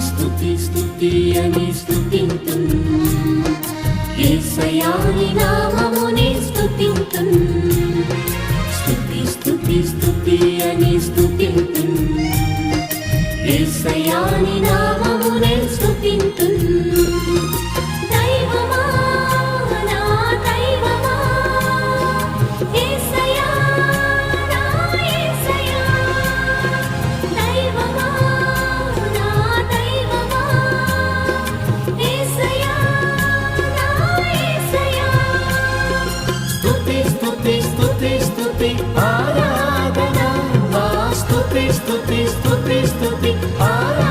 స్తుతి స్తుతి అని స్తుతింతున్ యేసయ్యా నీ నామమునే స్తుతింతున్ స్తుతి స్తుతి స్తుతి అని స్తుతింతున్ యేసయ్యా నీ నామమునే స్తుతింతున్ దైవమా నా దైవమా యేసయ్యా నా యేసయ్యా దైవమా నా దైవమా యేసయ్యా నా యేసయ్యా స్తుతి స్తుతి స్తుతి స్తుతి ఆరాధన స్తుతి స్తుతి స్తుతి స్తుతి ఆరాధన